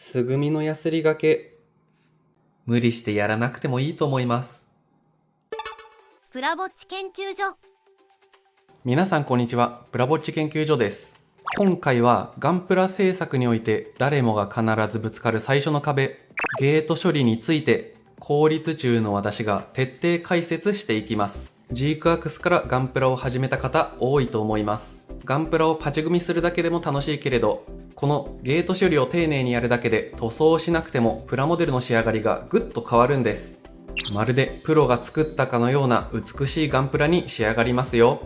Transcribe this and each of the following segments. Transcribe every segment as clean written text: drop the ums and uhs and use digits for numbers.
素組みのヤスリがけ、無理してやらなくてもいいと思います。プラぼっち研究所。皆さんこんにちは、プラぼっち研究所です。今回はガンプラ製作において誰もが必ずぶつかる最初の壁、ゲート処理について効率中の私が徹底解説していきます。ジークアクスからガンプラを始めた方多いと思います。ガンプラをパチ組みするだけでも楽しいけれど、このゲート処理を丁寧にやるだけで塗装しなくてもプラモデルの仕上がりがぐっと変わるんです。まるでプロが作ったかのような美しいガンプラに仕上がりますよ。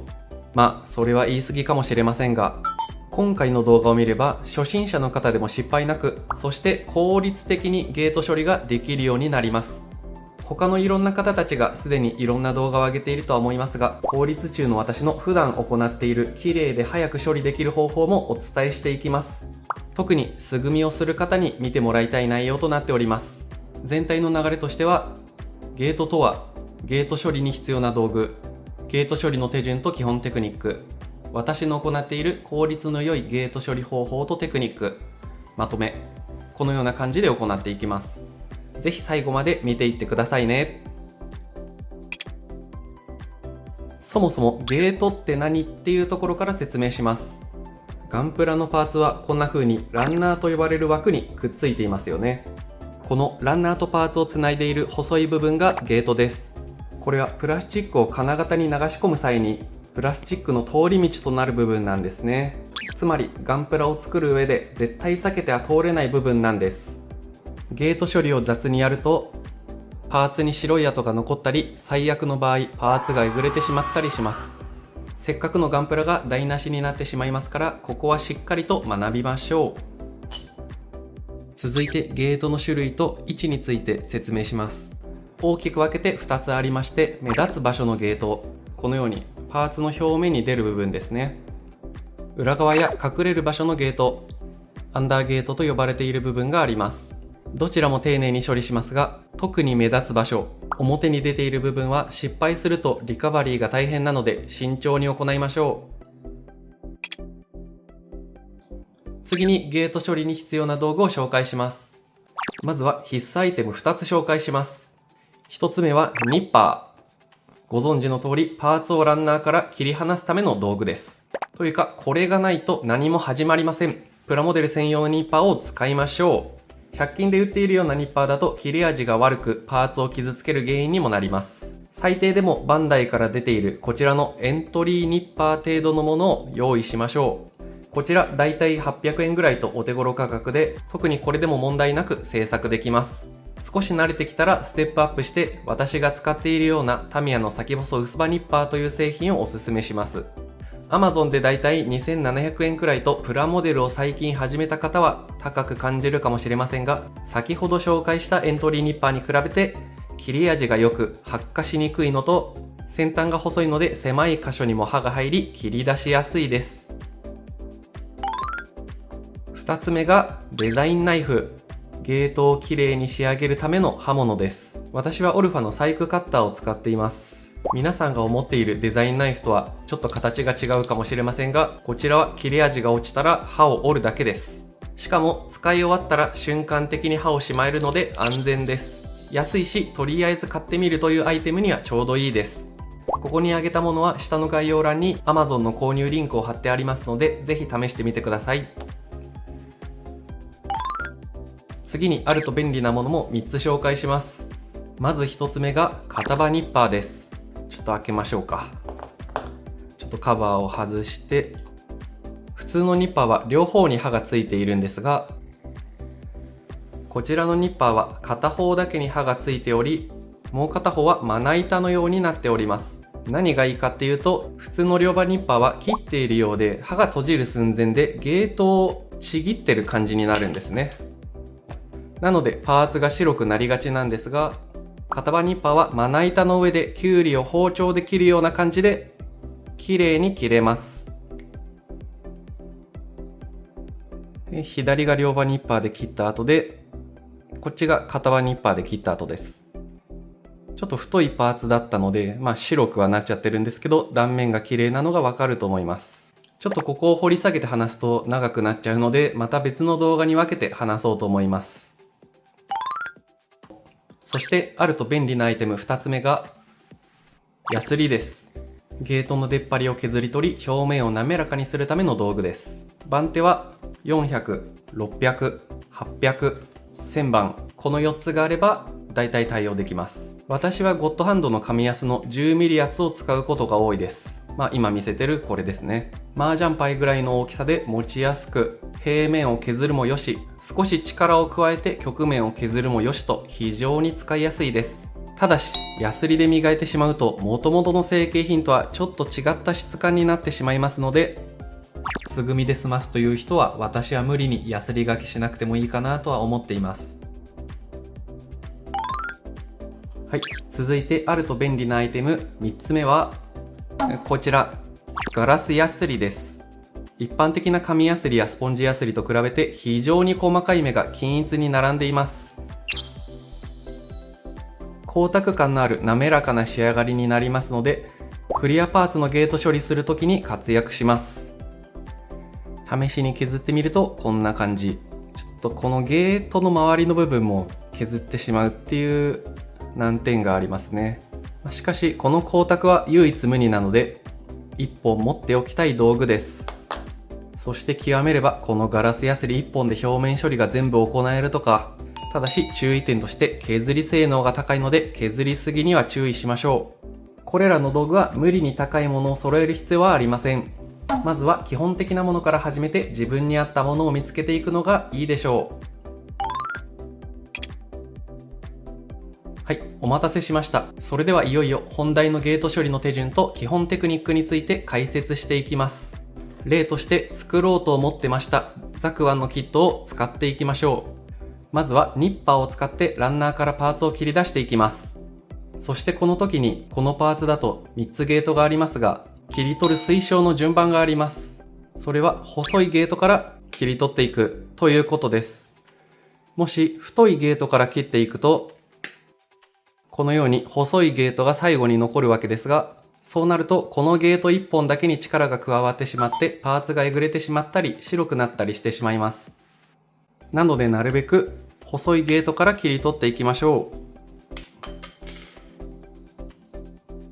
まあそれは言い過ぎかもしれませんが、今回の動画を見れば初心者の方でも失敗なく、そして効率的にゲート処理ができるようになります。他のいろんな方たちがすでにいろんな動画を上げているとは思いますが、効率中の私の普段行っている綺麗で早く処理できる方法もお伝えしていきます。特に素組みをする方に見てもらいたい内容となっております。全体の流れとしては、ゲートとはゲート処理に必要な道具、ゲート処理の手順と基本テクニック、私の行っている効率の良いゲート処理方法とテクニック、まとめ、このような感じで行っていきます。ぜひ最後まで見ていってくださいね。そもそもゲートって何っていうところから説明します。ガンプラのパーツはこんな風にランナーと呼ばれる枠にくっついていますよね。このランナーとパーツをつないでいる細い部分がゲートです。これはプラスチックを金型に流し込む際にプラスチックの通り道となる部分なんですね。つまりガンプラを作る上で絶対避けては通れない部分なんです。ゲート処理を雑にやるとパーツに白い跡が残ったり、最悪の場合パーツがえぐれてしまったりします。せっかくのガンプラが台無しになってしまいますから、ここはしっかりと学びましょう。続いてゲートの種類と位置について説明します。大きく分けて2つありまして、目立つ場所のゲート、このようにパーツの表面に出る部分ですね。裏側や隠れる場所のゲート、アンダーゲートと呼ばれている部分があります。どちらも丁寧に処理しますが、特に目立つ場所、表に出ている部分は失敗するとリカバリーが大変なので慎重に行いましょう。次にゲート処理に必要な道具を紹介します。まずは必須アイテム2つ紹介します。1つ目はニッパー。ご存知の通りパーツをランナーから切り離すための道具です。というかこれがないと何も始まりません。プラモデル専用のニッパーを使いましょう。100均で売っているようなニッパーだと切れ味が悪くパーツを傷つける原因にもなります。最低でもバンダイから出ているこちらのエントリーニッパー程度のものを用意しましょう。こちらだいたい800円ぐらいとお手頃価格で、特にこれでも問題なく製作できます。少し慣れてきたらステップアップして私が使っているようなタミヤの先細薄刃ニッパーという製品をおすすめします。Amazon でだいたい2700円くらいとプラモデルを最近始めた方は高く感じるかもしれませんが、先ほど紹介したエントリーニッパーに比べて切れ味が良く発火しにくいのと、先端が細いので狭い箇所にも刃が入り切り出しやすいです。2つ目がデザインナイフ。ゲートをきれいに仕上げるための刃物です。私はオルファのサイクカッターを使っています。皆さんが思っているデザインナイフとはちょっと形が違うかもしれませんが、こちらは切れ味が落ちたら刃を折るだけです。しかも使い終わったら瞬間的に刃をしまえるので安全です。安いし、とりあえず買ってみるというアイテムにはちょうどいいです。ここに挙げたものは下の概要欄に Amazon の購入リンクを貼ってありますので、ぜひ試してみてください。次にあると便利なものも3つ紹介します。まず1つ目が片刃ニッパーです。ちょっと開けましょうか。ちょっとカバーを外して、普通のニッパーは両方に刃がついているんですが、こちらのニッパーは片方だけに刃がついており、もう片方はまな板のようになっております。何がいいかっていうと、普通の両刃ニッパーは切っているようで刃が閉じる寸前でゲートをちぎってる感じになるんですね。なのでパーツが白くなりがちなんですが、片刃ニッパーはまな板の上でキュウリを包丁で切るような感じで綺麗に切れます。左が両刃ニッパーで切った後で、こっちが片刃ニッパーで切った後です。ちょっと太いパーツだったので、白くはなっちゃってるんですけど、断面が綺麗なのがわかると思います。ちょっとここを掘り下げて話すと長くなっちゃうので、また別の動画に分けて話そうと思います。そしてあると便利なアイテム2つ目がヤスリです。ゲートの出っ張りを削り取り、表面を滑らかにするための道具です。番手は400、600、800、1000番、この4つがあれば大体対応できます。私はゴッドハンドの紙やすの 10mm 圧を使うことが多いです。今見せてるこれですね。麻雀牌ぐらいの大きさで持ちやすく、平面を削るもよし、少し力を加えて曲面を削るもよしと非常に使いやすいです。ただし、ヤスリで磨いてしまうと元々の成型品とはちょっと違った質感になってしまいますので、素組みで済ますという人は私は無理にヤスリ書きしなくてもいいかなとは思っています。はい、続いてあると便利なアイテム3つ目はこちら、ガラスヤスリです。一般的な紙ヤスリやスポンジヤスリと比べて非常に細かい目が均一に並んでいます。光沢感のある滑らかな仕上がりになりますので、クリアパーツのゲート処理するときに活躍します。試しに削ってみるとこんな感じ。ちょっとこのゲートの周りの部分も削ってしまうっていう難点がありますね。しかしこの光沢は唯一無二なので1本持っておきたい道具です。そして極めればこのガラスヤスリ1本で表面処理が全部行えるとか。ただし注意点として削り性能が高いので削りすぎには注意しましょう。これらの道具は無理に高いものを揃える必要はありません。まずは基本的なものから始めて自分に合ったものを見つけていくのがいいでしょう。はい、お待たせしました。それではいよいよ本題のゲート処理の手順と基本テクニックについて解説していきます。例として作ろうと思ってましたザクワンのキットを使っていきましょう。まずはニッパーを使ってランナーからパーツを切り出していきます。そしてこの時にこのパーツだと3つゲートがありますが、切り取る推奨の順番があります。それは細いゲートから切り取っていくということです。もし太いゲートから切っていくと、このように細いゲートが最後に残るわけですが、そうなるとこのゲート1本だけに力が加わってしまってパーツがえぐれてしまったり白くなったりしてしまいます。なのでなるべく細いゲートから切り取っていきましょう。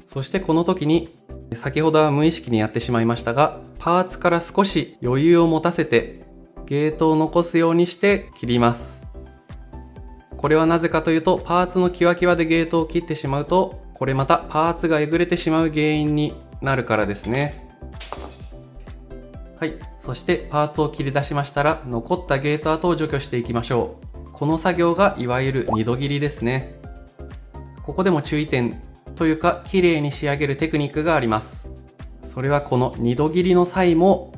そしてこの時に先ほどは無意識にやってしまいましたが、パーツから少し余裕を持たせてゲートを残すようにして切ります。これはなぜかというと、パーツのキワキワでゲートを切ってしまうと、これまたパーツがえぐれてしまう原因になるからですね。はい、そしてパーツを切り出しましたら、残ったゲート跡を除去していきましょう。この作業がいわゆる2度切りですね。ここでも注意点というか、綺麗に仕上げるテクニックがあります。それはこの2度切りの際も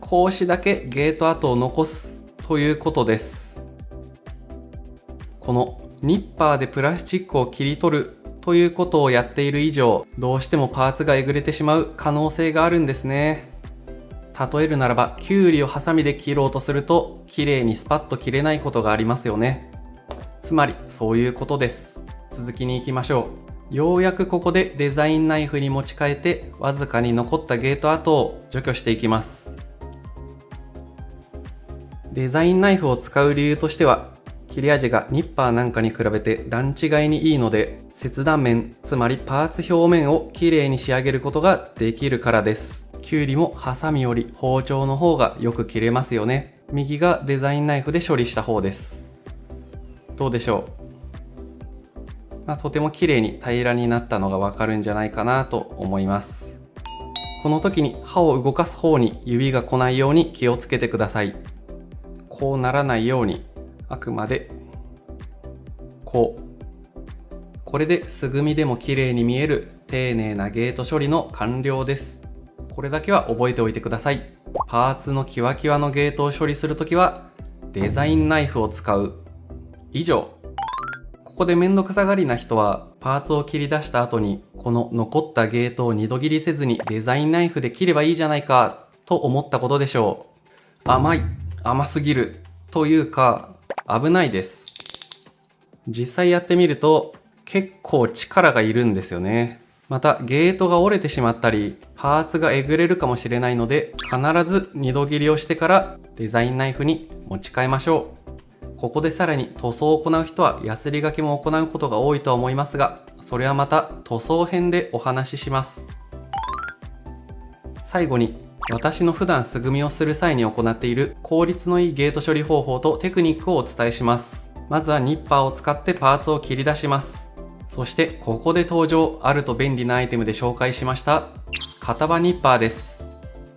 少しだけゲート跡を残すということです。このニッパーでプラスチックを切り取るということをやっている以上、どうしてもパーツがえぐれてしまう可能性があるんですね。例えるならば、キュウリをハサミで切ろうとすると綺麗にスパッと切れないことがありますよね。つまりそういうことです。続きに行きましょう。ようやくここでデザインナイフに持ち替えて、わずかに残ったゲート跡を除去していきます。デザインナイフを使う理由としては、切れ味がニッパーなんかに比べて段違いにいいので、切断面、つまりパーツ表面をきれいに仕上げることができるからです。キュウリもハサミより包丁の方がよく切れますよね。右がデザインナイフで処理した方です。どうでしょう。とても綺麗に平らになったのがわかるんじゃないかなと思います。この時に刃を動かす方に指が来ないように気をつけてください。こうならないように、あくまでこれで素組みでも綺麗に見える丁寧なゲート処理の完了です。これだけは覚えておいてください。パーツのキワキワのゲートを処理するときはデザインナイフを使う。以上。ここでめんどくさがりな人はパーツを切り出した後にこの残ったゲートを2度切りせずにデザインナイフで切ればいいじゃないかと思ったことでしょう。甘すぎるというか危ないです。実際やってみると結構力がいるんですよね。またゲートが折れてしまったりパーツがえぐれるかもしれないので、必ず2度切りをしてからデザインナイフに持ち替えましょう。ここでさらに塗装を行う人はヤスリがけも行うことが多いとは思いますが、それはまた塗装編でお話しします。最後に私の普段素組みをする際に行っている効率のいいゲート処理方法とテクニックをお伝えします。まずはニッパーを使ってパーツを切り出します。そしてここで登場、あると便利なアイテムで紹介しました片刃ニッパーです。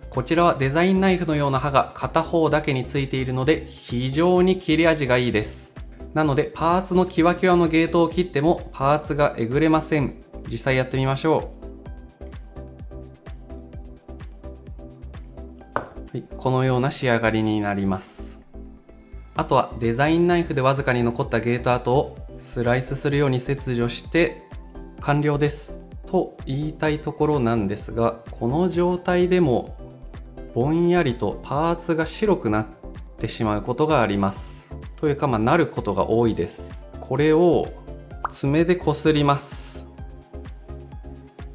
こちらはデザインナイフのような刃が片方だけについているので非常に切れ味がいいです。なのでパーツのキワキワのゲートを切ってもパーツがえぐれません。実際やってみましょう。このような仕上がりになります。あとはデザインナイフでわずかに残ったゲート跡をスライスするように切除して完了ですと言いたいところなんですが、この状態でもぼんやりとパーツが白くなってしまうことがあります。というかなることが多いです。これを爪でこすります。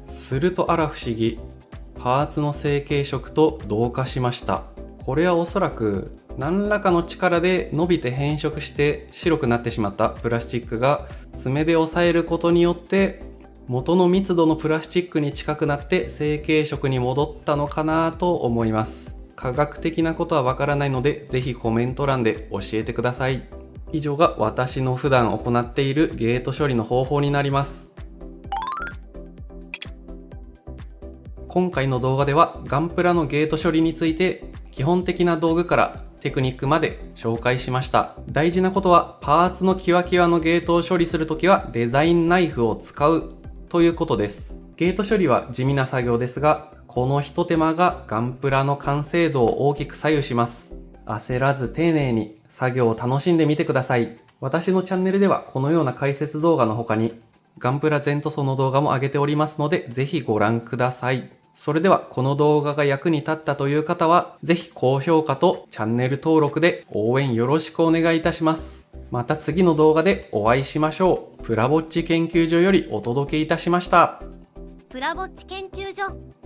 するとあら不思議、パーツの成型色と同化しました。これはおそらく何らかの力で伸びて変色して白くなってしまったプラスチックが爪で押さえることによって元の密度のプラスチックに近くなって成型色に戻ったのかなと思います。科学的なことはわからないので、ぜひコメント欄で教えてください。以上が私の普段行っているゲート処理の方法になります。今回の動画ではガンプラのゲート処理について基本的な道具からテクニックまで紹介しました。大事なことはパーツのキワキワのゲートを処理するときはデザインナイフを使うということです。ゲート処理は地味な作業ですが、この一手間がガンプラの完成度を大きく左右します。焦らず丁寧に作業を楽しんでみてください。私のチャンネルではこのような解説動画の他にガンプラ全塗装の動画も上げておりますので、ぜひご覧ください。それではこの動画が役に立ったという方は、ぜひ高評価とチャンネル登録で応援よろしくお願いいたします。また次の動画でお会いしましょう。プラぼっち研究所よりお届けいたしました。プラぼっち研究所。